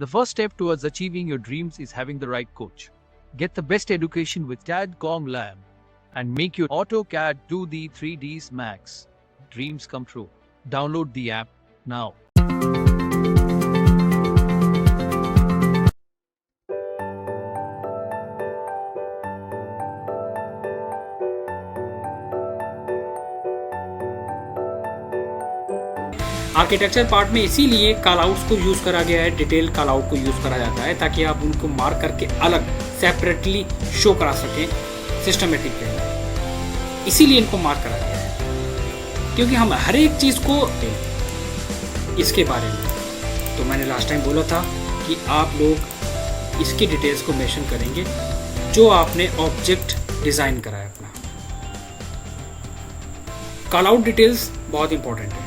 The first step towards achieving your dreams is having the right coach. Get the best education with TADCOM Lab and make your AutoCAD 2D 3Ds Max dreams come true. Download the app now. Architecture part में इसीलिए call outs को use करा गया है, detail call out को use करा जाता है ताकि आप उनको मार्क करके अलग सेपरेटली शो करा सकें सिस्टमेटिक वे में। इसीलिए इनको मार्क करा गया है क्योंकि हम हर एक चीज़ को इसके बारे में, तो मैंने लास्ट टाइम बोला था कि आप लोग इसकी डिटेल्स को मेंशन करेंगे जो आपने ऑब्जेक्ट डिज़ाइन करा है अपना। कॉल आउट डिटेल्स बहुत इंपॉर्टेंट है।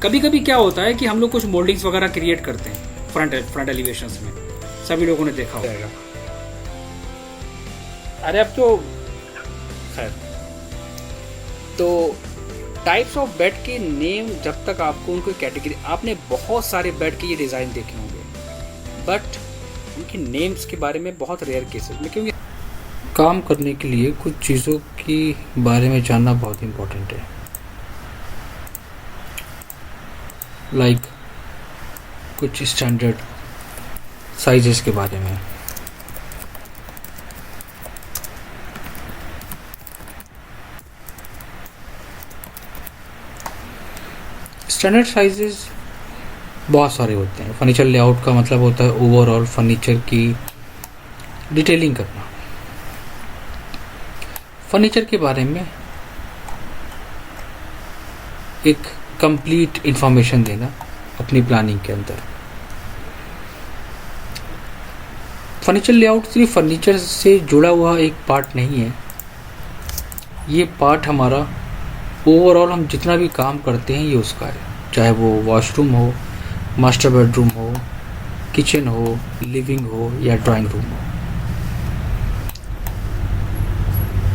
कभी कभी क्या होता है कि हम लोग कुछ मोल्डिंग्स वगैरह क्रिएट करते हैं फ्रंट एलिवेशंस में, सभी लोगों ने देखा होगा। अरे अब तो खैर, तो टाइप्स ऑफ बेड के नेम, जब तक आपको उनको कैटेगरी, आपने बहुत सारे बेड के ये डिज़ाइन देखे होंगे बट उनके नेम्स के बारे में बहुत रेयर केसेस में, क्योंकि काम करने के लिए कुछ चीज़ों के बारे में जानना बहुत इम्पोर्टेंट है। लाइक कुछ स्टैंडर्ड साइजेस के बारे में, स्टैंडर्ड साइजेस बहुत सारे होते हैं। फर्नीचर लेआउट का मतलब होता है ओवरऑल फर्नीचर की डिटेलिंग करना, फर्नीचर के बारे में एक कंप्लीट इंफॉर्मेशन देना अपनी प्लानिंग के अंदर। फर्नीचर लेआउट सिर्फ फर्नीचर से जुड़ा हुआ एक पार्ट नहीं है, ये पार्ट हमारा ओवरऑल हम जितना भी काम करते हैं ये उसका है, चाहे वो वॉशरूम हो, मास्टर बेडरूम हो, किचन हो, लिविंग हो या ड्राइंग रूम हो।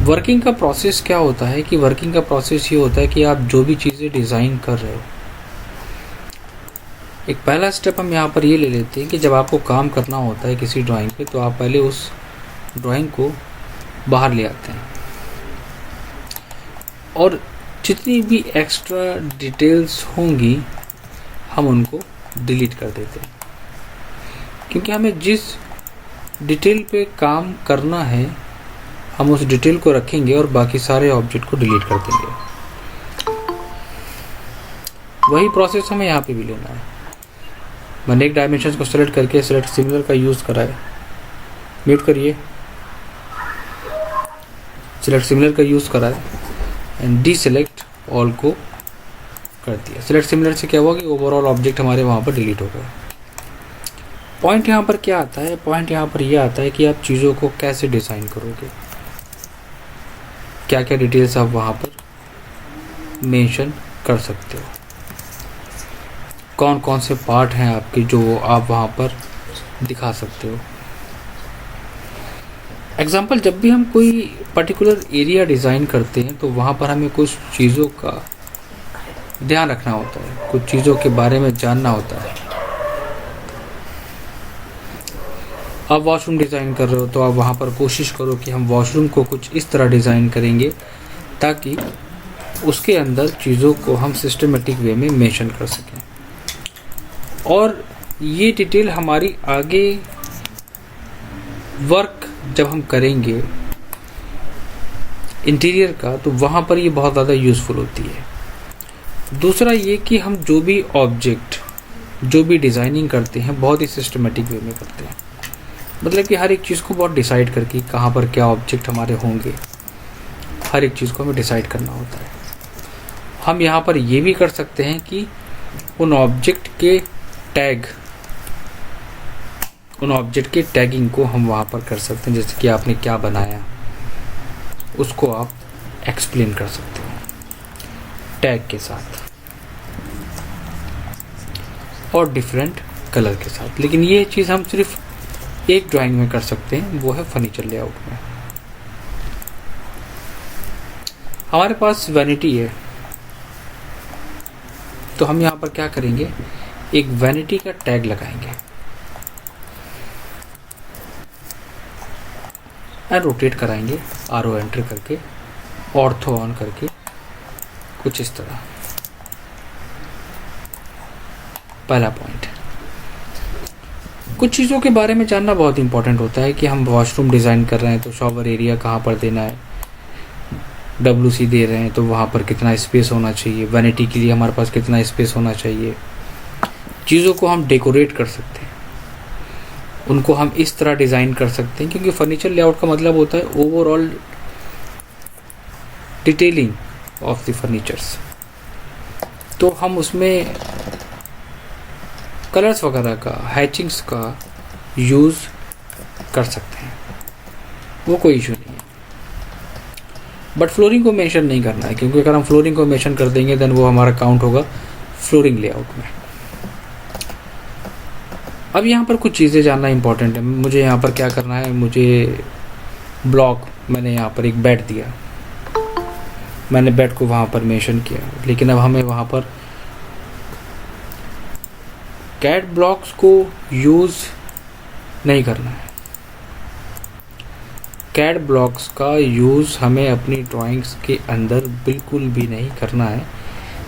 वर्किंग का प्रोसेस क्या होता है कि वर्किंग का प्रोसेस ये होता है कि आप जो भी चीज़ें डिज़ाइन कर रहे हो, एक पहला स्टेप हम यहाँ पर ये ले लेते हैं कि जब आपको काम करना होता है किसी ड्राइंग पे, तो आप पहले उस ड्राइंग को बाहर ले आते हैं और जितनी भी एक्स्ट्रा डिटेल्स होंगी हम उनको डिलीट कर देते हैं, क्योंकि हमें जिस डिटेल पे काम करना है हम उस डिटेल को रखेंगे और बाकी सारे ऑब्जेक्ट को डिलीट कर देंगे। वही प्रोसेस हमें यहाँ पे भी लेना है। मैंने एक डायमेंशन को सेलेक्ट करके सेलेक्ट सिमिलर का यूज़ करा है, म्यूट करिए, सेलेक्ट सिमिलर का यूज़ करा है एंड डी सेलेक्ट ऑल को कर दिया। सेलेक्ट सिमिलर से क्या हुआ कि ओवरऑल ऑब्जेक्ट हमारे वहाँ पर डिलीट हो गए। पॉइंट यहाँ पर क्या आता है? पॉइंट यहाँ पर यह आता है कि आप चीज़ों को कैसे डिज़ाइन करोगे, क्या क्या डिटेल्स आप वहाँ पर मेंशन कर सकते हो, कौन कौन से पार्ट हैं आपके जो आप वहाँ पर दिखा सकते हो। एग्जाम्पल, जब भी हम कोई पर्टिकुलर एरिया डिज़ाइन करते हैं तो वहाँ पर हमें कुछ चीज़ों का ध्यान रखना होता है, कुछ चीज़ों के बारे में जानना होता है। आप वॉशरूम डिज़ाइन कर रहे हो तो आप वहाँ पर कोशिश करो कि हम वॉशरूम को कुछ इस तरह डिज़ाइन करेंगे ताकि उसके अंदर चीज़ों को हम सिस्टमेटिक वे में मेंशन कर सकें, और ये डिटेल हमारी आगे वर्क जब हम करेंगे इंटीरियर का तो वहाँ पर ये बहुत ज़्यादा यूज़फुल होती है। दूसरा ये कि हम जो भी ऑब्जेक्ट, जो भी डिज़ाइनिंग करते हैं बहुत ही सिस्टमेटिक वे में करते हैं, मतलब कि हर एक चीज़ को बहुत डिसाइड करके कहाँ पर क्या ऑब्जेक्ट हमारे होंगे, हर एक चीज़ को हमें डिसाइड करना होता है। हम यहाँ पर ये भी कर सकते हैं कि उन ऑब्जेक्ट के टैग, उन ऑब्जेक्ट के टैगिंग को हम वहाँ पर कर सकते हैं, जैसे कि आपने क्या बनाया उसको आप एक्सप्लेन कर सकते हो टैग के साथ और डिफरेंट कलर के साथ। लेकिन ये चीज़ हम सिर्फ एक ड्राइंग में कर सकते हैं, वो है फर्नीचर लेआउट में। हमारे पास वैनिटी है तो हम यहाँ पर क्या करेंगे, एक वैनिटी का टैग लगाएंगे। एंड रोटेट कराएंगे आरो एंटर करके, ऑर्थो ऑन करके, कुछ इस तरह। पहला पॉइंट। कुछ चीज़ों के बारे में जानना बहुत इंपॉर्टेंट होता है कि हम वॉशरूम डिज़ाइन कर रहे हैं तो शॉवर एरिया कहाँ पर देना है, WC दे रहे हैं तो वहाँ पर कितना स्पेस होना चाहिए, वैनिटी के लिए हमारे पास कितना स्पेस होना चाहिए। चीज़ों को हम डेकोरेट कर सकते हैं, उनको हम इस तरह डिज़ाइन कर सकते हैं, क्योंकि फर्नीचर लेआउट का मतलब होता है overall detailing of the furnitures. तो हम उसमें कलर्स वगैरह का, हैचिंग्स का यूज़ कर सकते हैं, वो कोई इशू नहीं है। बट फ्लोरिंग को मेंशन नहीं करना है, क्योंकि अगर हम फ्लोरिंग को मेंशन कर देंगे देन वो हमारा काउंट होगा फ्लोरिंग लेआउट में। अब यहाँ पर कुछ चीज़ें जानना इंपॉर्टेंट है। मुझे यहाँ पर क्या करना है, मुझे ब्लॉक, मैंने यहाँ पर एक बेड दिया, मैंने बेड को वहाँ पर मेंशन किया, लेकिन अब हमें वहाँ पर कैड ब्लॉक्स को यूज़ नहीं करना है। कैड ब्लॉक्स का यूज़ हमें अपनी ड्राइंग्स के अंदर बिल्कुल भी नहीं करना है।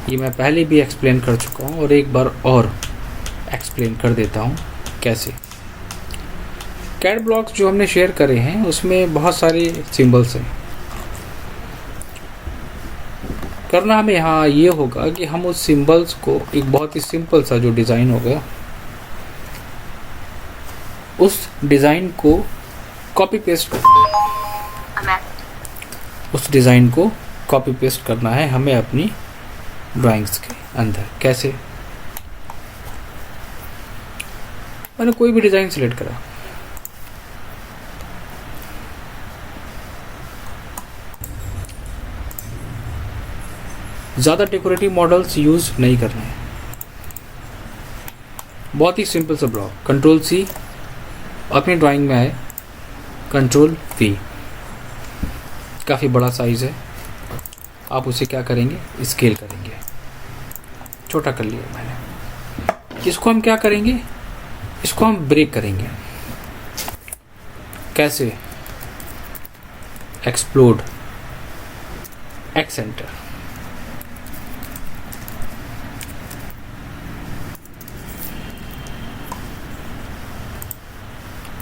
ये मैं पहले भी एक्सप्लेन कर चुका हूँ और एक बार और एक्सप्लेन कर देता हूँ कैसे। कैड ब्लॉक्स जो हमने शेयर करे हैं उसमें बहुत सारे सिंबल्स हैं। करना हमें यहाँ ये होगा कि हम उस सिंबल्स को एक बहुत ही सिंपल सा जो डिज़ाइन हो गया, उस डिज़ाइन को कॉपी पेस्ट करना है। उस डिज़ाइन को कॉपी पेस्ट करना है हमें अपनी ड्राइंग्स के अंदर। कैसे? मैंने कोई भी डिज़ाइन सिलेक्ट करा, ज़्यादा डेकोरेटिव मॉडल्स यूज़ नहीं करने हैं, बहुत ही सिंपल सा ब्लॉक। कंट्रोल C, अपनी ड्राइंग में आए, कंट्रोल V, काफ़ी बड़ा साइज़ है, आप उसे क्या करेंगे, स्केल करेंगे, छोटा कर लिया मैंने। इसको हम क्या करेंगे, इसको हम ब्रेक करेंगे। कैसे? एक्सप्लोड, एक्सेंटर,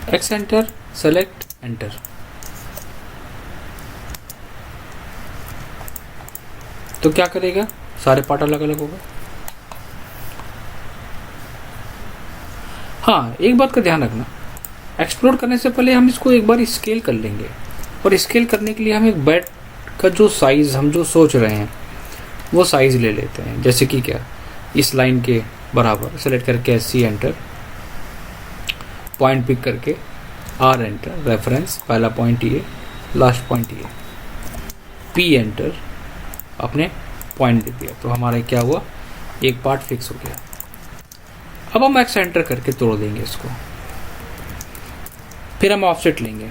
एक्सेंटर, सेलेक्ट, एंटर। तो क्या करेगा, सारे पार्ट अलग अलग होगा। हाँ, एक बात का ध्यान रखना, एक्सप्लोर करने से पहले हम इसको एक बार स्केल कर लेंगे, और स्केल करने के लिए हम एक बेड का जो साइज़ हम जो सोच रहे हैं वो साइज़ ले लेते हैं। जैसे कि क्या, इस लाइन के बराबर सेलेक्ट करके SC एंटर, पॉइंट पिक करके R एंटर, रेफरेंस, पहला पॉइंट ये, लास्ट पॉइंट ये, P एंटर, अपने पॉइंट दे दिया, तो हमारा क्या हुआ, एक पार्ट फिक्स हो गया। अब हम X एंटर करके तोड़ देंगे इसको, फिर हम ऑफसेट लेंगे,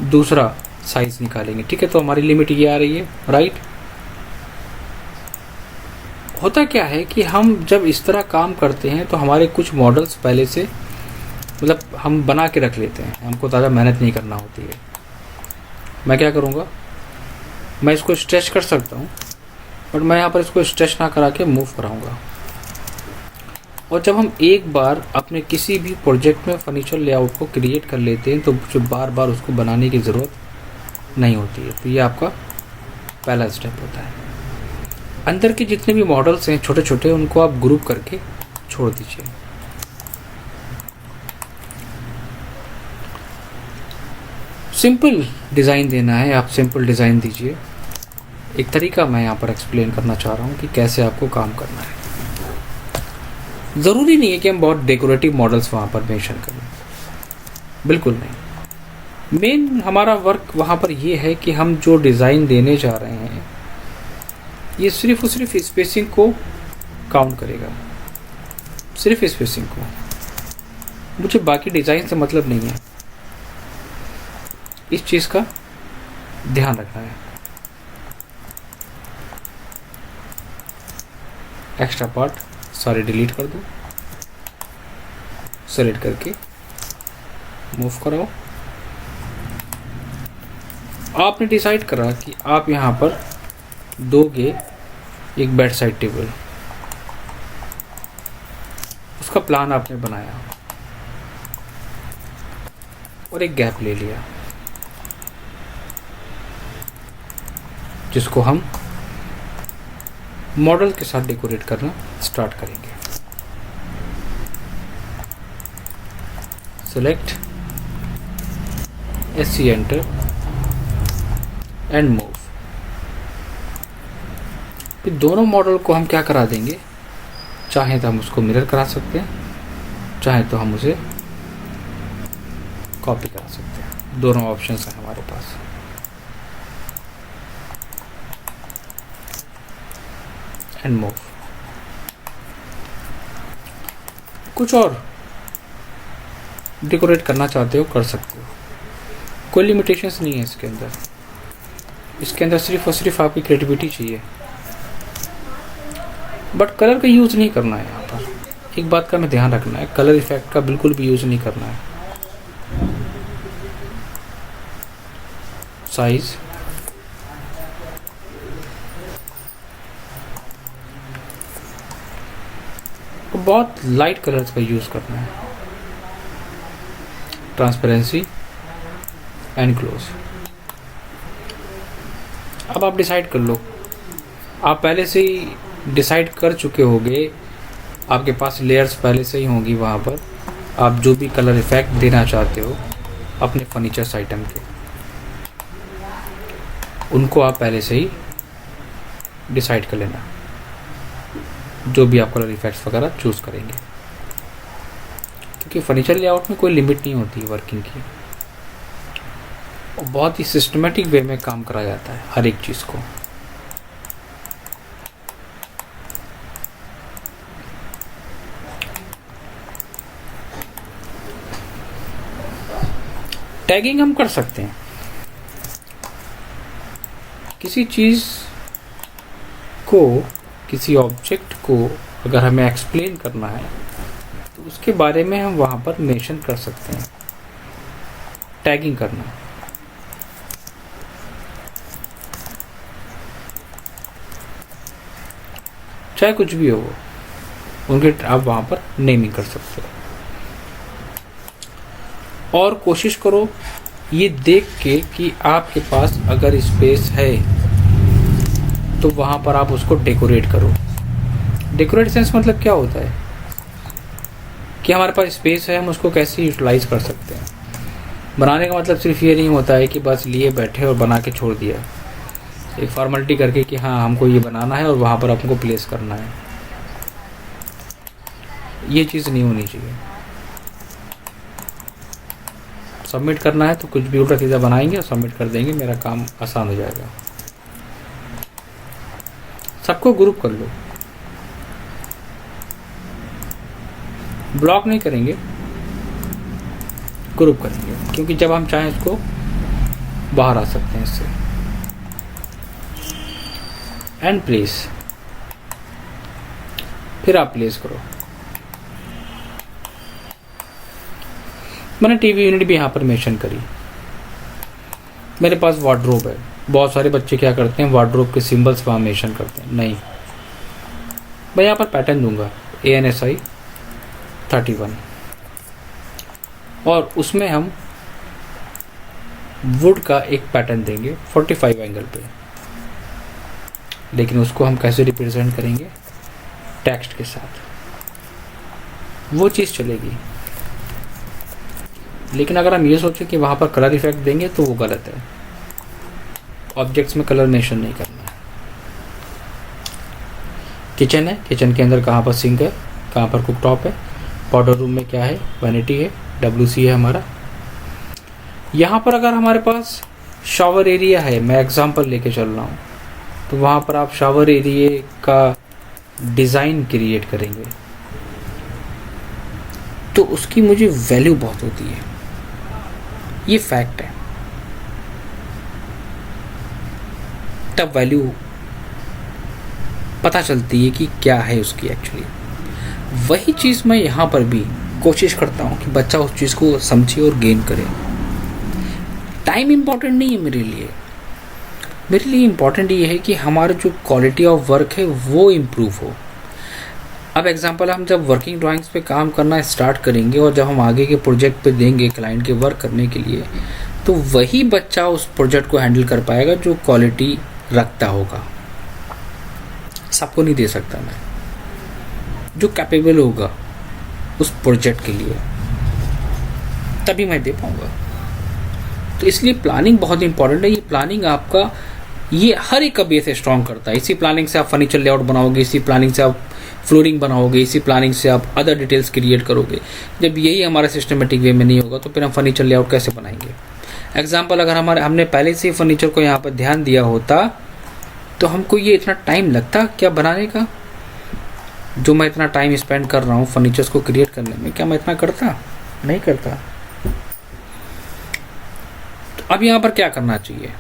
दूसरा साइज निकालेंगे। ठीक है, तो हमारी लिमिट ये आ रही है, राइट। होता क्या है कि हम जब इस तरह काम करते हैं तो हमारे कुछ मॉडल्स पहले से मतलब हम बना के रख लेते हैं, हमको ज़्यादा मेहनत नहीं करना होती है। मैं क्या करूँगा, मैं इसको स्ट्रेच कर सकता हूँ, बट मैं यहाँ पर इसको स्ट्रेच ना करा के मूव कराऊँगा। और जब हम एक बार अपने किसी भी प्रोजेक्ट में फर्नीचर लेआउट को क्रिएट कर लेते हैं तो जो बार बार उसको बनाने की ज़रूरत नहीं होती है। तो ये आपका पहला स्टेप होता है। अंदर के जितने भी मॉडल्स हैं छोटे छोटे, उनको आप ग्रुप करके छोड़ दीजिए। सिंपल डिज़ाइन देना है, आप सिंपल डिज़ाइन दीजिए। एक तरीका मैं यहाँ पर एक्सप्लेन करना चाह रहा हूँ कि कैसे आपको काम करना है। ज़रूरी नहीं है कि हम बहुत डेकोरेटिव मॉडल्स वहाँ पर मेंशन करें, बिल्कुल नहीं। मेन हमारा वर्क वहाँ पर ये है कि हम जो डिज़ाइन देने जा रहे हैं ये सिर्फ और सिर्फ स्पेसिंग को काउंट करेगा, सिर्फ स्पेसिंग को। मुझे बाकी डिज़ाइन से मतलब नहीं है, इस चीज़ का ध्यान रखना है। एक्स्ट्रा पार्ट सारे डिलीट कर दो, सेलेक्ट करके मूव कराओ, आपने डिसाइड करा कि आप यहाँ पर दोगे एक बेड साइड टेबल, उसका प्लान आपने बनाया और एक गैप ले लिया जिसको हम मॉडल के साथ डेकोरेट करना स्टार्ट करेंगे। Select, SC enter and move. फिर दोनों मॉडल को हम क्या करा देंगे, चाहे तो हम उसको मिरर करा सकते हैं, चाहे तो हम उसे कॉपी करा सकते हैं। दोनों ऑप्शंस हैं हमारे पास। And move. कुछ और डेकोरेट करना चाहते हो कर सकते हो, कोई लिमिटेशंस नहीं है इसके अंदर। इसके अंदर सिर्फ और सिर्फ आपकी क्रिएटिविटी चाहिए, बट कलर का यूज़ नहीं करना है। यहाँ पर एक बात का हमें ध्यान रखना है, कलर इफेक्ट का बिल्कुल भी यूज़ नहीं करना है। साइज, बहुत लाइट कलर्स का यूज़ करना है। Transparency and close. अब आप डिसाइड कर लो, आप पहले से ही डिसाइड कर चुके होंगे, आपके पास लेयर्स पहले से ही होंगी वहाँ पर। आप जो भी कलर इफेक्ट देना चाहते हो अपने फर्नीचर्स आइटम के, उनको आप पहले से ही डिसाइड कर लेना, जो भी आप कलर इफेक्ट्स वगैरह चूज़ करेंगे। क्योंकि फर्नीचर लेआउट में कोई लिमिट नहीं होती वर्किंग की, और बहुत ही सिस्टमेटिक वे में काम करा जाता है हर एक चीज़ को। टैगिंग हम कर सकते हैं। किसी चीज़ को, किसी ऑब्जेक्ट को अगर हमें एक्सप्लेन करना है तो उसके बारे में हम वहाँ पर मेंशन कर सकते हैं। टैगिंग करना, चाहे कुछ भी हो, उनके आप वहाँ पर नेमिंग कर सकते हो। और कोशिश करो ये देख के कि आपके पास अगर स्पेस है तो वहाँ पर आप उसको डेकोरेट करो। डेकोरेट सेंस मतलब क्या होता है कि हमारे पास स्पेस है, हम उसको कैसे यूटिलाइज कर सकते हैं। बनाने का मतलब सिर्फ ये नहीं होता है कि बस लिए बैठे और बना के छोड़ दिया, एक फॉर्मेलिटी करके कि हाँ हमको ये बनाना है और वहाँ पर हमको प्लेस करना है। ये चीज़ नहीं होनी चाहिए। सबमिट करना है तो कुछ भी उल्टा सीधा बनाएंगे और सबमिट कर देंगे, मेरा काम आसान हो जाएगा। सबको ग्रुप कर लो, ब्लॉक नहीं करेंगे, ग्रुप करेंगे, क्योंकि जब हम चाहें इसको बाहर आ सकते हैं इससे। एंड प्लेस, फिर आप प्लेस करो। मैंने टीवी यूनिट भी यहाँ पर मेंशन करी। मेरे पास वार्डरोब है, बहुत सारे बच्चे क्या करते हैं वार्डरोब के सिंबल्स वहाँ मेंशन करते हैं। नहीं, मैं यहाँ पर पैटर्न दूंगा ANSI 31 और उसमें हम वुड का एक पैटर्न देंगे 45 एंगल पे। लेकिन उसको हम कैसे रिप्रेजेंट करेंगे, टेक्स्ट के साथ, वो चीज़ चलेगी। लेकिन अगर हम ये सोचें कि वहाँ पर कलर इफेक्ट देंगे तो वो गलत है। ऑब्जेक्ट्स में कलर मेंशन नहीं करना है। किचन है, किचन के अंदर कहाँ पर सिंक है, कहाँ पर कुकटॉप है, पाउडर रूम में क्या है, वैनिटी है, WC है हमारा। यहाँ पर अगर हमारे पास शावर एरिया है, मैं एग्जांपल लेके चल रहा हूँ, तो वहाँ पर आप शावर एरिया का डिज़ाइन क्रिएट करेंगे तो उसकी मुझे वैल्यू बहुत होती है। ये फैक्ट है। तब वैल्यू पता चलती है कि क्या है उसकी एक्चुअली। वही चीज़ मैं यहाँ पर भी कोशिश करता हूँ कि बच्चा उस चीज़ को समझे और गेन करे। टाइम इम्पॉर्टेंट नहीं है मेरे लिए इम्पॉर्टेंट ये है कि हमारा जो क्वालिटी ऑफ वर्क है वो इम्प्रूव हो। अब एग्जांपल, हम जब वर्किंग ड्राइंग्स पे काम करना स्टार्ट करेंगे और जब हम आगे के प्रोजेक्ट पे देंगे क्लाइंट के वर्क करने के लिए, तो वही बच्चा उस प्रोजेक्ट को हैंडल कर पाएगा जो क्वालिटी रखता होगा। सबको नहीं दे सकता मैं, जो कैपेबल होगा उस प्रोजेक्ट के लिए तभी मैं दे पाऊंगा। तो इसलिए प्लानिंग बहुत इंपॉर्टेंट है। ये प्लानिंग आपका ये हर एक का बेस स्ट्रॉन्ग करता है। इसी प्लानिंग से आप फर्नीचर लेआउट बनाओगे, इसी प्लानिंग से आप फ्लोरिंग बनाओगे, इसी प्लानिंग से आप अदर डिटेल्स क्रिएट करोगे। जब यही हमारा सिस्टमेटिक वे में नहीं होगा तो फिर हम फर्नीचर लेआउट कैसे बनाएंगे। एग्जाम्पल, अगर हमने पहले से ही फर्नीचर को यहाँ पर ध्यान दिया होता तो हमको ये इतना टाइम लगता क्या बनाने का। जो मैं इतना टाइम स्पेंड कर रहा हूँ फर्नीचर्स को क्रिएट करने में, क्या मैं इतना करता? नहीं करता। तो अब यहाँ पर क्या करना चाहिए?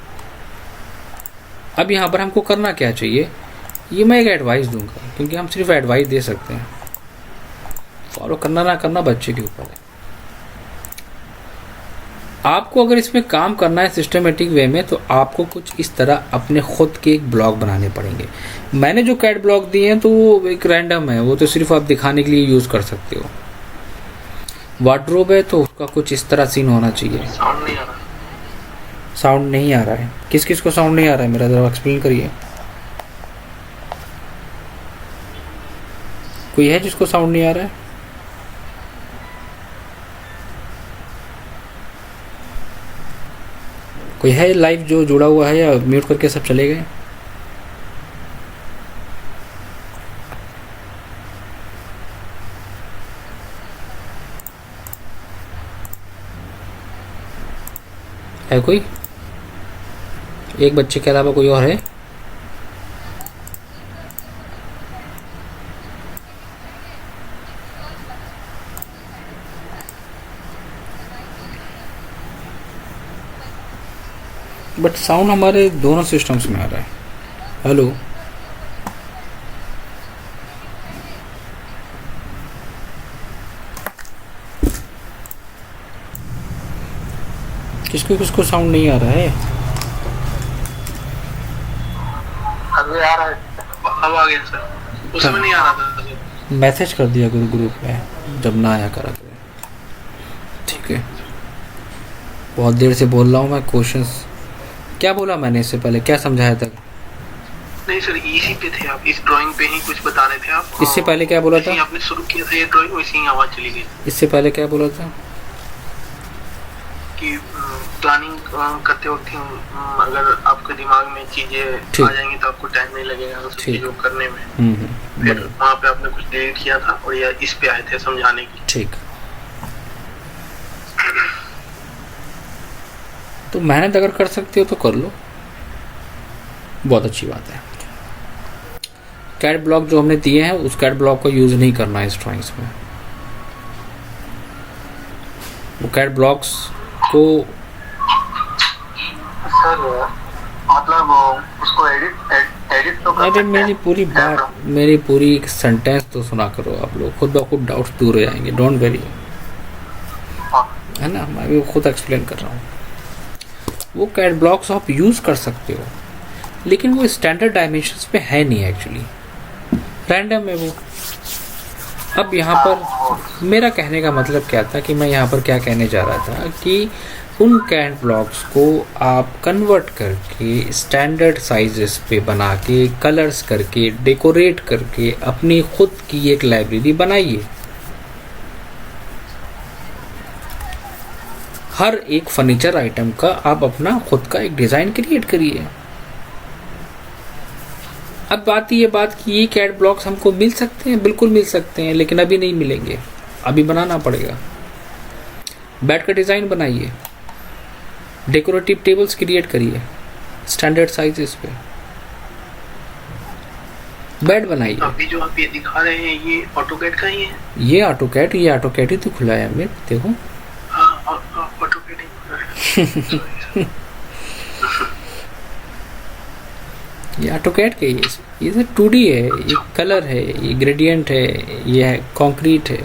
अब यहाँ पर हमको करना क्या चाहिए, ये मैं एक एडवाइस दूंगा, क्योंकि हम सिर्फ एडवाइस दे सकते हैं। फॉलो करना ना करना बच्चे के ऊपर है। आपको अगर इसमें काम करना है सिस्टमेटिक वे में, तो आपको कुछ इस तरह अपने खुद के एक ब्लॉग बनाने पड़ेंगे। मैंने जो कैड ब्लॉग दिए हैं तो वो एक रैंडम है, वो तो सिर्फ आप दिखाने के लिए यूज कर सकते हो। वार्डरोब है तो उसका कुछ इस तरह सीन होना चाहिए। साउंड नहीं आ रहा है। किस किस को साउंड नहीं आ रहा है मेरा, जरा एक्सप्लेन करिए। कोई है जिसको साउंड नहीं आ रहा है? कोई है लाइव जो जुड़ा हुआ है, या म्यूट करके सब चले गए? है कोई? एक बच्चे के अलावा कोई और है? बट साउंड हमारे दोनों सिस्टम्स में आ रहा है। हेलो, किसको किसको साउंड नहीं आ रहा है? अभी आ रहा है। अब आ गया सर, उसमें नहीं आ रहा था। मैसेज कर दिया करो ग्रुप में, जब ना आया करा करें। ठीक है, बहुत देर से बोल रहा हूँ मैं। क्वेश्चंस क्या बोला मैंने इससे पहले, क्या समझाया था? नहीं सर, इसी पे थे आप, इस ड्राइंग पे ही कुछ बता रहे थे आप। इससे पहले क्या बोला था? आपने शुरू किया था ये ड्राइंग, वैसे ही आवाज चली गई। इससे पहले क्या बोला था? कि प्लानिंग करते वक्त अगर आपके दिमाग में चीजें आ जाएंगी तो आपको टाइम नहीं लगेगा उस चीजों को करने में। फिर वहाँ पे आपने कुछ डिलीट किया था और ये इस पे आए थे समझाने की। ठीक, तो मेहनत अगर कर सकते हो तो कर लो, बहुत अच्छी बात है। कैड ब्लॉक जो हमने दिए हैं उस कैड ब्लॉक को यूज नहीं करना है इस ड्राइंग्स में। वो कैड ब्लॉक्स को सर मतलब उसको एडिट तो अरे मेरी पूरी सेंटेंस तो सुना करो। आप लोग खुद ब खुद डाउट्स दूर हो जाएंगे, डोंट वेरी, है ना। मैं भी खुद एक्सप्लेन कर रहा हूँ। वो कैड ब्लॉक्स आप यूज कर सकते हो, लेकिन वो स्टैंडर्ड डायमेंशंस पे है नहीं, एक्चुअली रैंडम है वो। अब यहाँ पर मेरा कहने का मतलब क्या था, कि मैं यहाँ पर क्या कहने जा रहा था, कि उन कैड ब्लॉक्स को आप कन्वर्ट करके स्टैंडर्ड साइजेस पे बना के, कलर्स करके, डेकोरेट करके अपनी खुद की एक लाइब्रेरी बनाइए। हर एक फर्नीचर आइटम का आप अपना खुद का एक डिजाइन क्रिएट करिए। अब बात की ये कैड ब्लॉक्स हमको मिल सकते हैं, बिल्कुल मिल सकते हैं, लेकिन अभी नहीं मिलेंगे, अभी बनाना पड़ेगा। बेड का डिजाइन बनाइए, डेकोरेटिव टेबल्स क्रिएट करिए स्टैंडर्ड साइजेस पे, बेड बनाइए। अभी जो आप ये दिखा रहे हैं ये ऑटोकैड का ही है? ये ऑटोकैड ही तो खुला है अमित, देखो। ऑटोकैड ही ये ऑटोकैड के ये 2D है, ये कलर है, ये ग्रेडियंट है, ये है कंक्रीट है,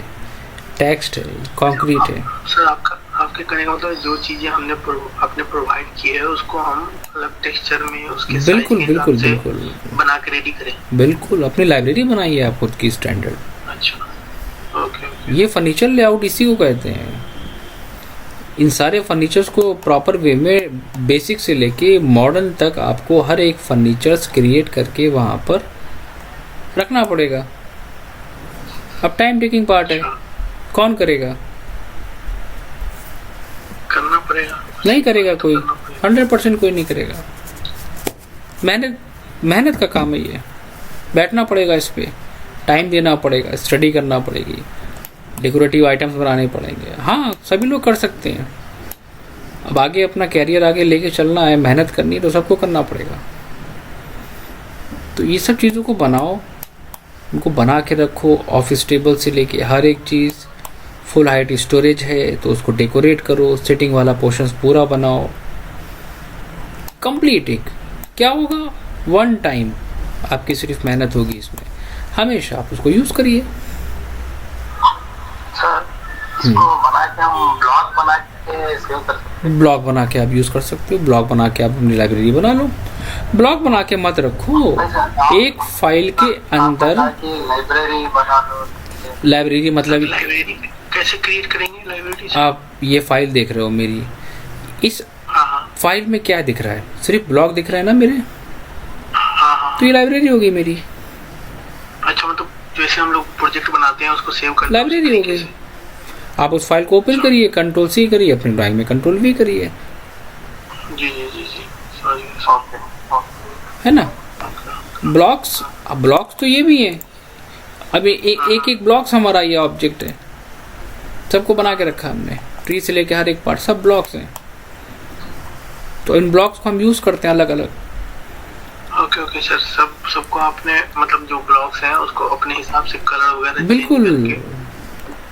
टेक्स्ट है, कंक्रीट है। सर आपका आपके कहने का मतलब जो चीजें आपने प्रोवाइड की है उसको हम अलग टेक्सचर में उसके बिल्कुल बिल्कुल बिल्कुल बना के रेडी करें। बिल्कुल अपनी लाइब्रेरी बनाई है आप खुद की स्टैंडर्ड। अच्छा, ओके। ये फर्नीचर लेआउट इसी को कहते हैं। इन सारे फर्नीचर्स को प्रॉपर वे में बेसिक से लेके मॉडर्न तक आपको हर एक फर्नीचर्स क्रिएट करके वहाँ पर रखना पड़ेगा। अब टाइम टेकिंग पार्ट है, कौन करेगा? करना पड़ेगा, नहीं करेगा कोई, 100% कोई नहीं करेगा। मेहनत का काम है ये, बैठना पड़ेगा इस पे, टाइम देना पड़ेगा, स्टडी करना पड़ेगी, डेकोरेटिव आइटम्स बनाने पड़ेंगे। हाँ, सभी लोग कर सकते हैं। अब आगे अपना कैरियर आगे लेके चलना है, मेहनत करनी है तो सबको करना पड़ेगा। तो ये सब चीज़ों को बनाओ, उनको बना के रखो। ऑफिस टेबल से लेके हर एक चीज़, फुल हाइट स्टोरेज है तो उसको डेकोरेट करो, सिटिंग वाला पोर्शन पूरा बनाओ, कंप्लीटिंग। क्या होगा? वन टाइम आपकी सिर्फ मेहनत होगी इसमें, हमेशा आप उसको यूज़ करिए। ब्लॉग बना के आप यूज़ कर सकते हो, ब्लॉग बना के आप अपनी लाइब्रेरी बना लो। ब्लॉग बना के मत रखो, एक फाइल के अंदर लाइब्रेरी मतलब लाइब्रेरी कैसे क्रिएट करेंगे लाइब्रेरी? आप ये फाइल देख रहे हो मेरी, इस फाइल में क्या दिख रहा है? सिर्फ ब्लॉग दिख रहा है ना मेरे, तो ये लाइब्रेरी होगी मेरी। अच्छा, मतलब जैसे हम लोग प्रोजेक्ट बनाते हैं उसको सेव करते हैं, लाइब्रेरी हो गई। आप उस फाइल को ओपन करिए, कंट्रोल सी करिए, अपनी ड्राइंग में कंट्रोल वी करिए, जी जी जी जी, है ना। ब्लॉक्स, अब ब्लॉक्स तो ये भी हैं। अब एक एक ब्लॉक्स हमारा ये ऑब्जेक्ट है, सबको बना के रखा हमने, ट्री से लेके हर एक पार्ट सब ब्लॉक्स हैं। तो इन ब्लॉक्स को हम यूज करते हैं अलग अलग। ओके ओके सर, सबको आपने मतलब जो ब्लॉक्स हैं उसको अपने हिसाब से कलर वगैरह बिल्कुल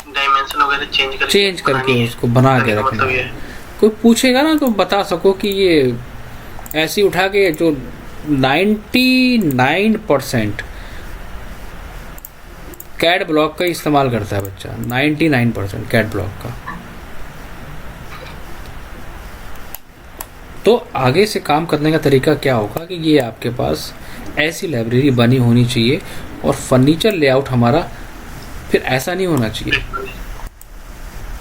डायमेंशन वगैरह चेंज करके उसको बना के रखना। कोई पूछेगा ना तो बता सको कि ये ऐसे उठा के, जो 99% कैड ब्लॉक का इस्तेमाल करता है बच्चा, 99% कैड ब्लॉक का। तो आगे से काम करने का तरीका क्या होगा कि ये आपके पास ऐसी लाइब्रेरी बनी होनी चाहिए, और फर्नीचर लेआउट हमारा फिर ऐसा नहीं होना चाहिए,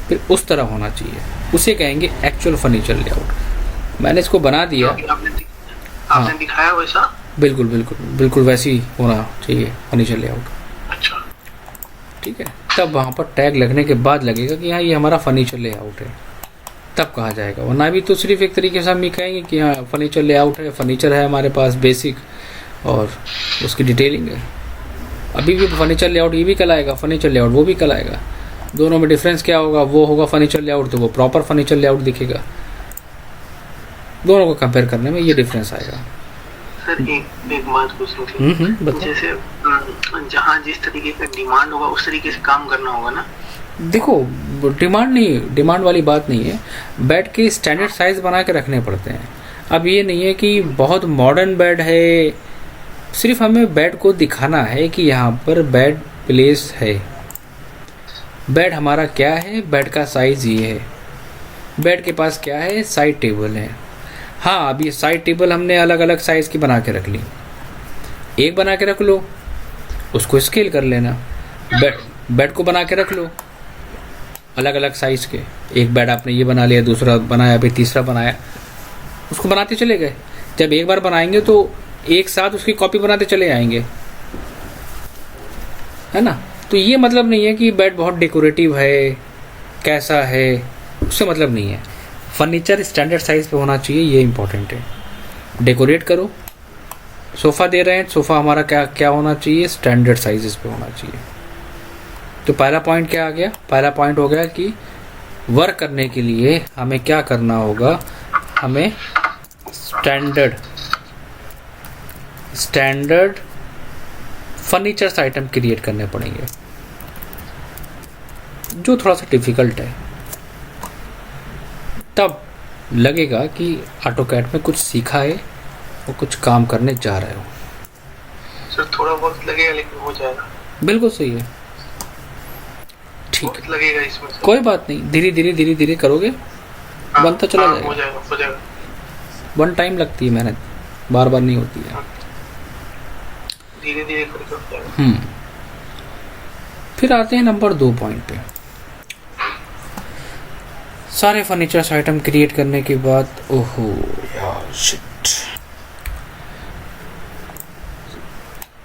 फिर उस तरह होना चाहिए, उसे कहेंगे एक्चुअल फर्नीचर लेआउट। मैंने इसको बना दिया, आपने दिखाया वैसा, बिल्कुल बिल्कुल बिल्कुल वैसे ही होना चाहिए फर्नीचर लेआउट। अच्छा, ठीक है। तब वहाँ पर टैग लगने के बाद लगेगा कि हाँ ये हमारा फर्नीचर लेआउट है, तब कहा जाएगा। वरना भी तो सिर्फ एक तरीके से हम ये कहेंगे कि हाँ फर्नीचर लेआउट है, फर्नीचर है हमारे पास बेसिक, और उसकी डिटेलिंग है। अभी भी फर्नीचर लेआउट ये भी कहलाएगा, फर्नीचर लेआउट वो भी कहलाएगा। दोनों में डिफरेंस क्या होगा? वो होगा फर्नीचर लेआउट तो वो प्रॉपर फर्नीचर लेआउट दिखेगा। दोनों को कंपेयर करने में ये डिफरेंस आएगा। सर एक बात पूछनी थी, जैसे जहाँ जिस तरीके का डिमांड होगा उस तरीके से काम करना होगा ना? देखो, डिमांड वाली बात नहीं है, बेड के स्टैंडर्ड साइज बना के रखने पड़ते हैं। अब ये नहीं है कि बहुत मॉडर्न बेड है, सिर्फ हमें बेड को दिखाना है कि यहाँ पर बेड प्लेस है। बेड हमारा क्या है? बेड का साइज ये है। बेड के पास क्या है? साइड टेबल है। हाँ, अब ये साइड टेबल हमने अलग अलग साइज की बना के रख ली, एक बना के रख लो, उसको स्केल कर लेना। बेड को बना के रख लो अलग अलग साइज के, एक बेड आपने ये बना लिया, दूसरा बनाया, फिर तीसरा बनाया, उसको बनाते चले गए। जब एक बार बनाएंगे तो एक साथ उसकी कॉपी बनाते चले आएंगे, है ना। तो ये मतलब नहीं है कि बेड बहुत डेकोरेटिव है, कैसा है, उससे मतलब नहीं है। फर्नीचर स्टैंडर्ड साइज पे होना चाहिए, ये इंपॉर्टेंट है। डेकोरेट करो, सोफ़ा दे रहे हैं, सोफ़ा हमारा क्या क्या होना चाहिए? स्टैंडर्ड साइजेस पे होना चाहिए। तो पहला पॉइंट क्या आ गया? पहला पॉइंट हो गया कि वर्क करने के लिए हमें क्या करना होगा? हमें स्टैंडर्ड फर्नीचर्स आइटम क्रिएट करने पड़ेंगे, जो थोड़ा सा डिफिकल्ट है। तब लगेगा कि ऑटोकैड में कुछ सीखा है और कुछ काम करने जा रहे हो। सर थोड़ा बहुत लगेगा लेकिन हो जाएगा। बिल्कुल सही है, ठीक है, लगेगा इसमें, कोई बात नहीं, धीरे धीरे करोगे बनता चला जाएगा। हो जाएगा। वन टाइम लगती है मेहनत, बार बार नहीं होती है, धीरे धीरे करके हो जाएगा। फिर आते हैं नंबर 2 पॉइंट पे। सारे फर्नीचर्स आइटम क्रिएट करने के बाद, ओहो यार शिट,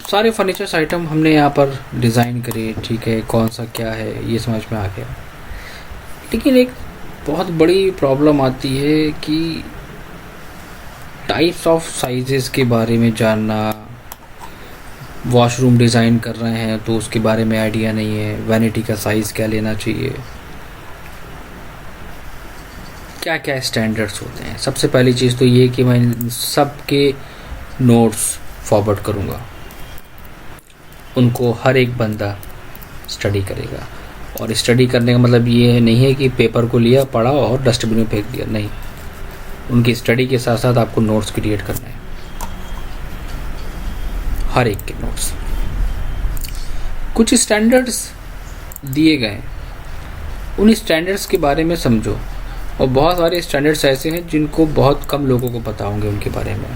सारे फर्नीचर्स आइटम हमने यहाँ पर डिज़ाइन करे, ठीक है, कौन सा क्या है ये समझ में आ गया। लेकिन एक बहुत बड़ी प्रॉब्लम आती है कि टाइप्स ऑफ साइजेस के बारे में जानना। वॉशरूम डिज़ाइन कर रहे हैं तो उसके बारे में आइडिया नहीं है, वैनिटी का साइज़ क्या लेना चाहिए, क्या क्या स्टैंडर्ड्स होते हैं। सबसे पहली चीज़ तो ये कि मैं सबके नोट्स फॉरवर्ड करूँगा, उनको हर एक बंदा स्टडी करेगा। और स्टडी करने का मतलब ये नहीं है कि पेपर को लिया, पढ़ा और डस्टबिन में फेंक दिया, नहीं। उनकी स्टडी के साथ साथ आपको नोट्स क्रिएट करना है, हर एक के नोट्स। कुछ स्टैंडर्ड्स दिए गए, उन स्टैंडर्ड्स के बारे में समझो। और बहुत सारे स्टैंडर्ड्स ऐसे हैं जिनको बहुत कम लोगों को पता होंगे उनके बारे में।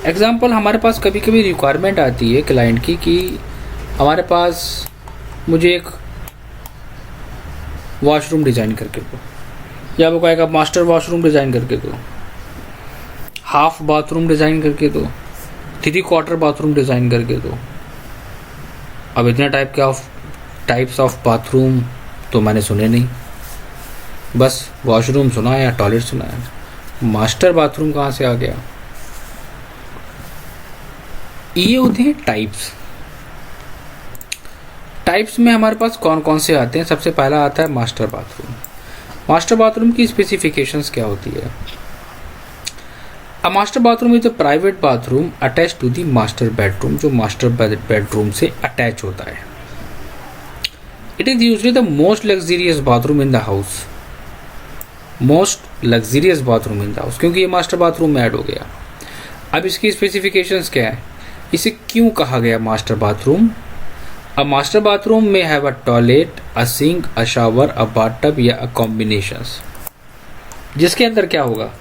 एग्जाम्पल, हमारे पास कभी कभी रिक्वायरमेंट आती है क्लाइंट की कि हमारे पास मुझे एक वॉशरूम डिज़ाइन करके दो, या वो कहेगा मास्टर वॉशरूम डिज़ाइन करके दो, हाफ बाथरूम डिज़ाइन करके दो, 3/4 बाथरूम डिज़ाइन करके दो। अब इतने टाइप्स ऑफ बाथरूम तो मैंने सुने नहीं, बस वॉशरूम सुना है या टॉयलेट सुना है, मास्टर बाथरूम कहाँ से आ गया। ये होते हैं टाइप्स। टाइप्स में हमारे पास कौन कौन से आते हैं। सबसे पहला आता है मास्टर बाथरूम। मास्टर बाथरूम की स्पेसिफिकेशंस क्या होती है। A master bathroom is a private bathroom attach to the master bedroom, जो मास्टर बेडरूम से अटैच होता है। It is usually the most luxurious bathroom in the house, most luxurious bathroom in the house, क्योंकि ये master bathroom में add हो गया। अब इसकी स्पेसिफिकेशंस क्या है, इसे क्यों कहा गया master bathroom. A master bathroom में have a toilet, a sink, a shower, a bathtub या अ कॉम्बिनेशंस, जिसके अंदर क्या होगा,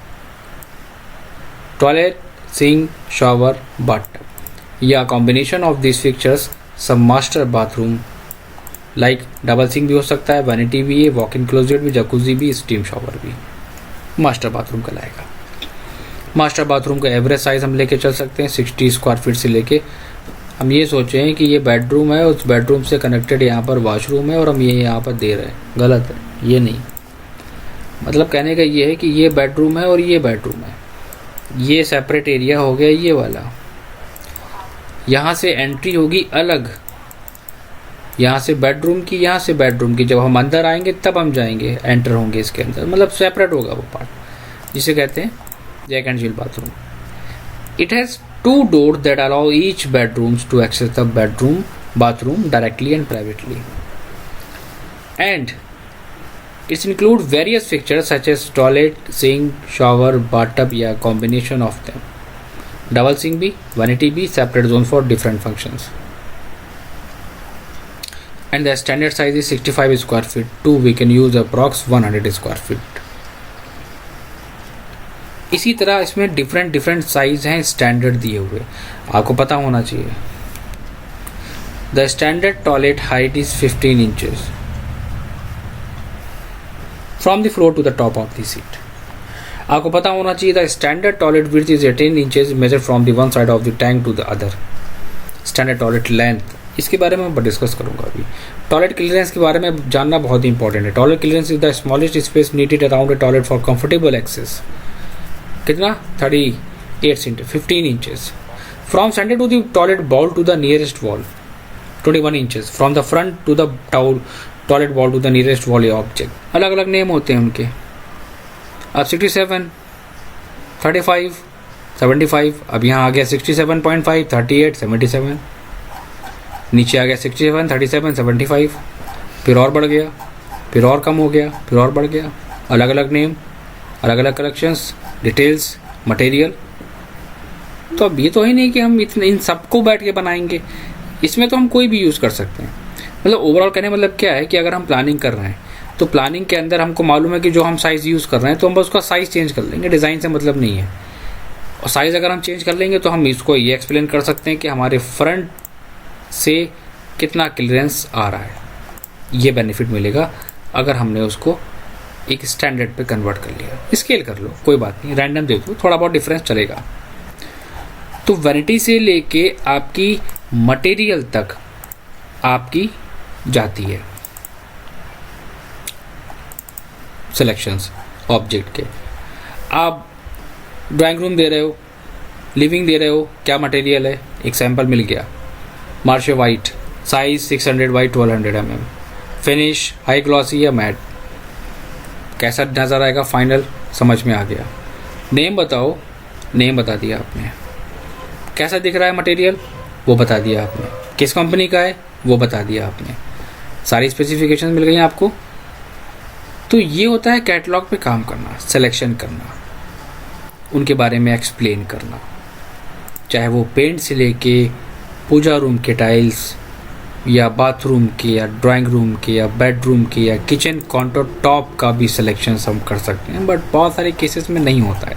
टॉयलेट, सिंक, शावर, बाथटब या कॉम्बिनेशन ऑफ दिस फिक्चर्स। सब master bathroom like double sink भी हो सकता है, वैनिटी भी है, वॉक इन क्लोजेट भी, जकूजी भी, स्टीम शावर भी मास्टर बाथरूम कहलाएगा। मास्टर बाथरूम का एवरेज साइज हम लेके चल सकते हैं 60 स्क्वायर फीट से लेके। हम ये सोचें कि ये बेडरूम है, उस बेडरूम से कनेक्टेड यहाँ पर वॉशरूम है और हम ये यहाँ पर दे रहे हैं, गलत है, ये नहीं। मतलब कहने का ये है कि ये बेडरूम है और ये बेडरूम है, ये सेपरेट एरिया हो गया ये वाला, यहाँ से एंट्री होगी अलग, यहाँ से बेडरूम की, यहाँ से बेडरूम की। जब हम अंदर आएंगे तब हम जाएंगे, एंटर होंगे इसके अंदर, मतलब सेपरेट होगा वो पार्ट, जिसे कहते हैं Jack and Jill bathroom. It has 2 doors that allow each bedrooms to access the bathroom directly and privately. And it includes various fixtures such as toilet, sink, shower, bathtub या combination of them. Double sink भी, vanity भी, separate zones for different functions. And the standard size is 65 square feet. 2 we can use approx 100 square feet. इसी तरह इसमें different size हैं standard दिए हुए, आपको पता होना चाहिए। The standard toilet height is 15 inches from the floor to the top of the seat. आपको पता होना चाहिए the standard toilet width is 18 inches measure from the one side of the tank to the other. Standard toilet length, इसके बारे में मैं discuss करूंगा अभी। टॉयलेट क्लियरेंस के बारे में जानना बहुत ही इंपॉर्टेंट है। Toilet clearance is the smallest space needed around a toilet for comfortable access. कितना, 38 inch 15 inches from centre to the toilet bowl to the nearest wall, 21 inches from the front to the toilet bowl to the nearest wall या object. अलग अलग name होते हैं उनके। अब 67, 35, 75, अब यहाँ आ गया 67.5, 38, 77, नीचे आ गया 67, 37, 75, फिर और बढ़ गया, फिर और कम हो गया, फिर और बढ़ गया। अलग अलग नेम, अलग अलग कलेक्शंस, डिटेल्स, मटेरियल। तो अब ये तो है नहीं कि हम इतने इन सबको बैठ के बनाएंगे, इसमें तो हम कोई भी यूज़ कर सकते हैं। मतलब ओवरऑल कहने मतलब क्या है कि अगर हम प्लानिंग कर रहे हैं तो प्लानिंग के अंदर हमको मालूम है कि जो हम साइज़ यूज़ कर रहे हैं तो हम बस उसका साइज़ चेंज कर लेंगे, डिज़ाइन से मतलब नहीं है। और साइज़ अगर हम चेंज कर लेंगे तो हम इसको ये एक्सप्लेन कर सकते हैं कि हमारे फ्रंट से कितना क्लियरेंस आ रहा है। ये बेनिफिट मिलेगा अगर हमने उसको एक स्टैंडर्ड पे कन्वर्ट कर लिया। स्केल कर लो, कोई बात नहीं, रैंडम दे दो, थोड़ा बहुत डिफरेंस चलेगा। तो वैनिटी से लेके आपकी मटेरियल तक आपकी जाती है सिलेक्शंस ऑब्जेक्ट के। आप ड्राइंग रूम दे रहे हो, लिविंग दे रहे हो, क्या मटेरियल है, एक सैंपल मिल गया, मार्शे white, size 600 by 1200 mm, finish high glossy या मैट, कैसा नज़र आएगा फाइनल समझ में आ गया। नेम बताओ, नेम बता दिया आपने, कैसा दिख रहा है मटेरियल वो बता दिया आपने, किस कंपनी का है वो बता दिया आपने, सारी स्पेसिफिकेशन मिल गई आपको। तो ये होता है कैटलॉग पे काम करना, सिलेक्शन करना, उनके बारे में एक्सप्लेन करना, चाहे वो पेंट से लेके पूजा रूम के टाइल्स या बाथरूम के या ड्राइंग रूम के या बेडरूम के या किचन काउंटर टॉप का भी सिलेक्शन हम कर सकते हैं। बट बहुत सारे केसेस में नहीं होता है।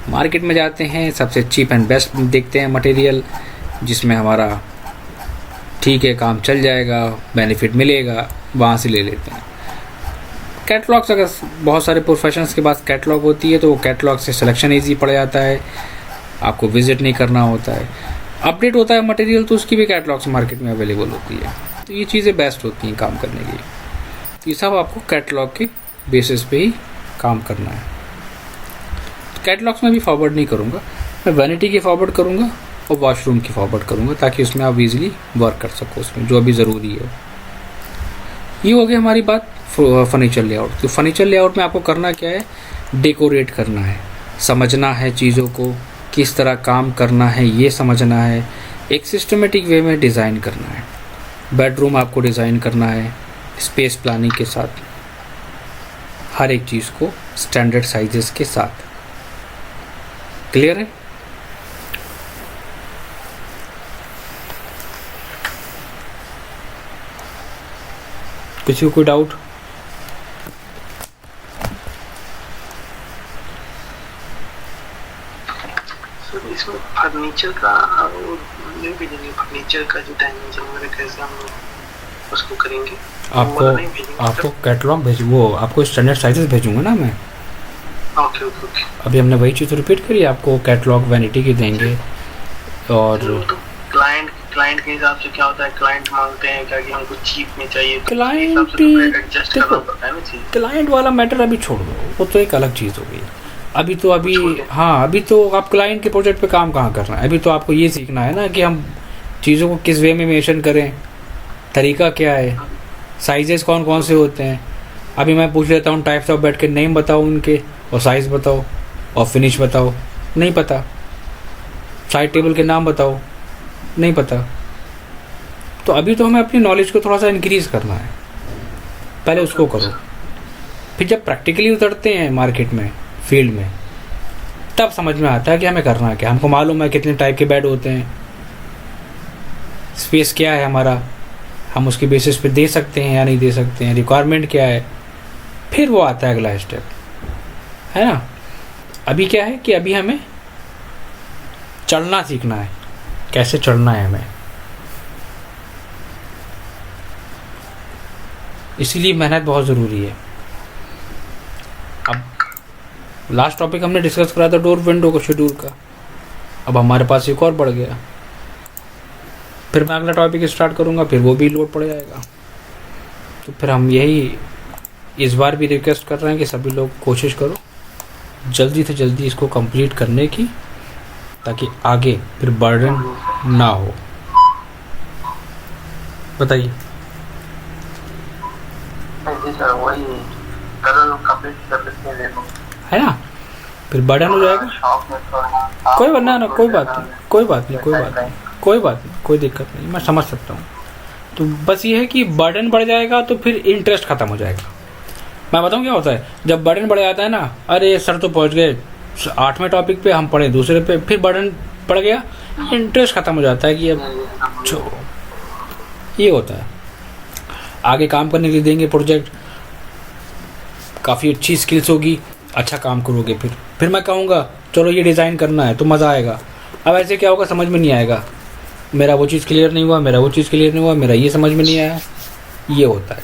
मार्केट में जाते हैं, सबसे चीप एंड बेस्ट देखते हैं मटेरियल, जिसमें हमारा ठीक है काम चल जाएगा, बेनिफिट मिलेगा, वहाँ से ले लेते हैं। कैटलॉग्स, अगर बहुत सारे प्रोफेशंस के पास कैटलॉग होती है तो वो कैटलॉग से सिलेक्शन ईजी पड़ जाता है, आपको विजिट नहीं करना होता है। अपडेट होता है मटेरियल तो उसकी भी कैटलॉग्स मार्केट में अवेलेबल होती है। तो ये चीज़ें बेस्ट होती हैं काम करने के लिए। तो ये सब आपको कैटलॉग के बेसिस पे ही काम करना है। तो कैटलॉग्स में भी फॉरवर्ड नहीं करूँगा, मैं वैनिटी की फॉरवर्ड करूँगा और वॉशरूम की फॉरवर्ड करूँगा, ताकि उसमें आप ईजिली वर्क कर सको उसमें जो अभी ज़रूरी है। ये हो गई हमारी बात फर्नीचर लेआउट। तो फर्नीचर लेआउट में आपको करना क्या है, डेकोरेट करना है, समझना है चीज़ों को, किस तरह काम करना है ये समझना है, एक सिस्टमेटिक वे में डिज़ाइन करना है। बेडरूम आपको डिज़ाइन करना है स्पेस प्लानिंग के साथ, हर एक चीज़ को स्टैंडर्ड साइजेस के साथ। क्लियर है? किसी को कोई डाउट? इसमें फर्नीचर का फर्नीचर का जो डायमेंशन वगैरह कैसे हम उसको करेंगे? आपको कैटलॉग भेज, वो आपको स्टैंडर्ड साइजेस भेजूंगा ना मैं। ओके। अभी हमने वही चीज़ रिपीट करी, आपको कैटलॉग वैनिटी की देंगे। और तो क्लाइंट के हिसाब से क्या होता है, क्लाइंट मांगते हैं क्या कि हमको चीप में चाहिए, तो क्लाइंट वाला मैटर अभी छोड़ दो, वो तो एक अलग चीज़ हो गई। अभी तो आप क्लाइंट के प्रोजेक्ट पे काम कहाँ कर रहे हैं। अभी तो आपको ये सीखना है ना कि हम चीज़ों को किस वे में मेंशन करें, तरीका क्या है, साइजेस कौन कौन से होते हैं। अभी मैं पूछ लेता हूँ टाइप्स ऑफ बेड के नेम बताओ उनके, और साइज़ बताओ और फिनिश बताओ, नहीं पता। साइड टेबल के नाम बताओ, नहीं पता। तो अभी तो हमें अपनी नॉलेज को थोड़ा सा इंक्रीज़ करना है, पहले उसको करो। फिर जब प्रैक्टिकली उतरते हैं मार्केट में, फील्ड में, तब समझ में आता है कि हमें करना क्या। हमको मालूम है कितने टाइप के बेड होते हैं, स्पेस क्या है हमारा, हम उसके बेसिस पे दे सकते हैं या नहीं दे सकते हैं, रिक्वायरमेंट क्या है। फिर वो आता है अगला स्टेप, है ना। अभी क्या है कि अभी हमें चढ़ना सीखना है, कैसे चढ़ना है हमें। इसीलिए मेहनत बहुत ज़रूरी है। अब लास्ट टॉपिक हमने डिस्कस करा था डोर विंडो का शेड्यूल का, अब हमारे पास एक और बढ़ गया। फिर मैं अगला टॉपिक स्टार्ट करूँगा, फिर वो भी लोड पड़ जाएगा। तो फिर हम यही इस बार भी रिक्वेस्ट कर रहे हैं कि सभी लोग कोशिश करो जल्दी से जल्दी इसको कंप्लीट करने की, ताकि आगे फिर बर्डन ना हो। बताइए। है ना, फिर बर्डन हो जाएगा। कोई वरना ना, कोई बात नहीं, कोई दिक्कत नहीं, मैं समझ सकता हूँ। तो बस ये है कि बर्डन बढ़ जाएगा तो फिर इंटरेस्ट खत्म हो जाएगा। मैं बताऊँ क्या होता है, जब बर्डन बढ़ जाता है ना, अरे सर तो पहुँच गए 8वें टॉपिक पे, हम पढ़े दूसरे पे, फिर बर्डन पड़ गया, इंटरेस्ट खत्म हो जाता है कि अब छोड़ो। ये होता है। आगे काम करने के लिए देंगे प्रोजेक्ट, काफ़ी अच्छी स्किल्स होगी, अच्छा काम करोगे। फिर मैं कहूँगा चलो ये डिज़ाइन करना है तो मज़ा आएगा। अब ऐसे क्या होगा, समझ में नहीं आएगा, मेरा वो चीज़ क्लियर नहीं हुआ, मेरा वो चीज़ क्लियर नहीं हुआ, मेरा ये समझ में नहीं आया, ये होता है।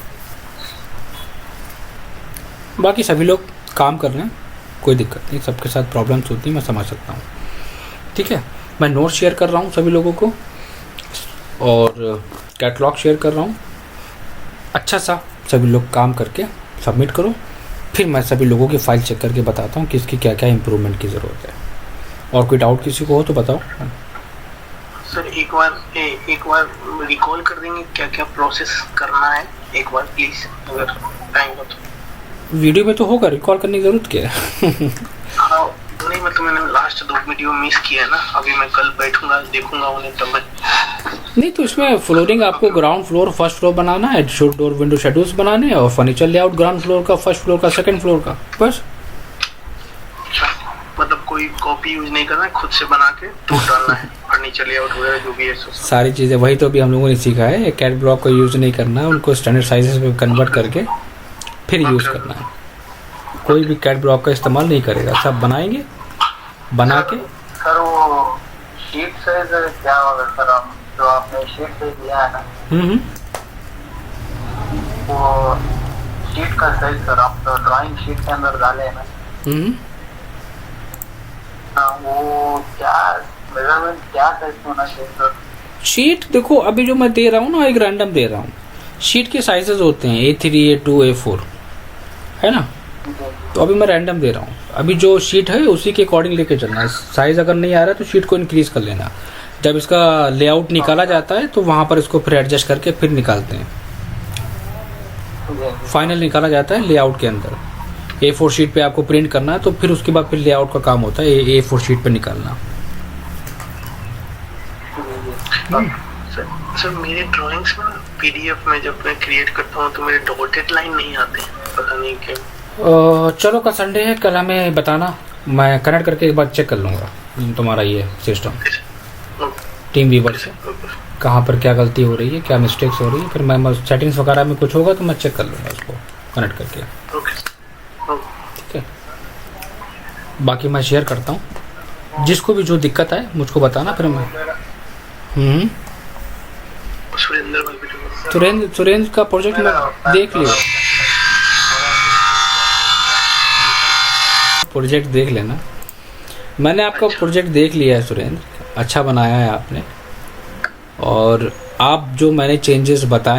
बाकी सभी लोग काम कर रहे हैं, कोई दिक्कत नहीं, सबके साथ प्रॉब्लम्स होती हैं, मैं समझ सकता हूँ। ठीक है, मैं नोट शेयर कर रहा हूँ सभी लोगों को और कैटलॉग शेयर कर रहा हूँ। अच्छा सा सभी लोग काम करके सबमिट करो, फिर मैं सभी लोगों की फ़ाइल चेक करके बताता हूँ कि इसकी क्या क्या इम्प्रूवमेंट की ज़रूरत है। और कोई डाउट किसी को हो तो बताओ। सर एक बार रिकॉल कर देंगे क्या क्या प्रोसेस करना है, एक बार प्लीज, अगर टाइम हो तो। वीडियो में तो होगा, रिकॉल करने की ज़रूरत क्या है? हाँ नहीं, मतलब मैंने लास्ट 2 वीडियो मिस किया है ना, अभी मैं कल बैठूंगा देखूंगा उन्हें तब मैं। नहीं तो इसमें फ्लोरिंग आपको ग्राउंड फ्लोर फर्स्ट फ्लोर बनाना है, डोर विंडो शेड्यूल्स बनाने हैं और फर्नीचर लेआउट ग्राउंड फ्लोर का, फर्स्ट फ्लोर का, सेकंड फ्लोर का, बस। मतलब कोई कॉपी यूज नहीं करना है, खुद से बना के तो डालना है फर्नीचर लेआउट वगैरह जो भी है सारी चीज़ें। वही तो अभी हम लोगों ने सीखा है, कैट ब्लॉक का यूज़ नहीं करना है, उनको स्टैंडर्ड साइजेस में कन्वर्ट करके फिर यूज़ करना है। कोई भी कैट ब्लॉक का इस्तेमाल नहीं करेगा, सब बनाएंगे, बना के। सर वो शीट साइज क्या होगा सर, हम जो आपने शीट साइज दिया है ना, वो शीट का साइज सर आप तो ड्राइंग शीट के अंदर डाले हैं ना, वो क्या मेजरमेंट क्या साइज होना चाहिए सर? शीट देखो, अभी जो मैं दे रहा हूँ ना, एक रैंडम दे रहा हूँ। शीट के साइजेस होते हैं A3, A2, A4, है ना, तो अभी मैं रैंडम दे रहा हूँ। अभी जो शीट है उसी के अकॉर्डिंग लेके चलना है। साइज अगर नहीं आ रहा है तो शीट को इंक्रीज कर लेना। जब इसका लेआउट निकाला जाता है तो वहाँ पर इसको फिर एडजस्ट करके फिर निकालते हैं, फाइनल निकाला जाता है लेआउट के अंदर। A4 शीट पे आपको प्रिंट करना है तो फिर उसके बाद फिर लेआउट का काम होता है A4 शीट पे निकालना। सर मेरे ड्राइंग्स में PDF में जब मैं क्रिएट करता हूँ तो मेरे डॉटेड लाइन नहीं आते, पता नहीं क्यों। चलो कल संडे है, कल हमें बताना, मैं कनेक्ट करके एक बार चेक कर लूँगा तुम्हारा ये सिस्टम टीम व्यूवर से, कहाँ पर क्या गलती हो रही है, क्या मिस्टेक्स हो रही है। फिर मैं सेटिंग्स वगैरह में कुछ होगा तो मैं चेक कर लूँगा उसको कनेक्ट करके। ठीक है, बाकी मैं शेयर करता हूँ, जिसको भी जो दिक्कत है मुझको बताना, फिर मैं सुरेंद्र का प्रोजेक्ट में देख लियो, प्रोजेक्ट देख लेना। मैंने आपका प्रोजेक्ट देख लिया है सुरेंद्र, अच्छा बनाया है आपने, और आप जो मैंने चेंजेस बताए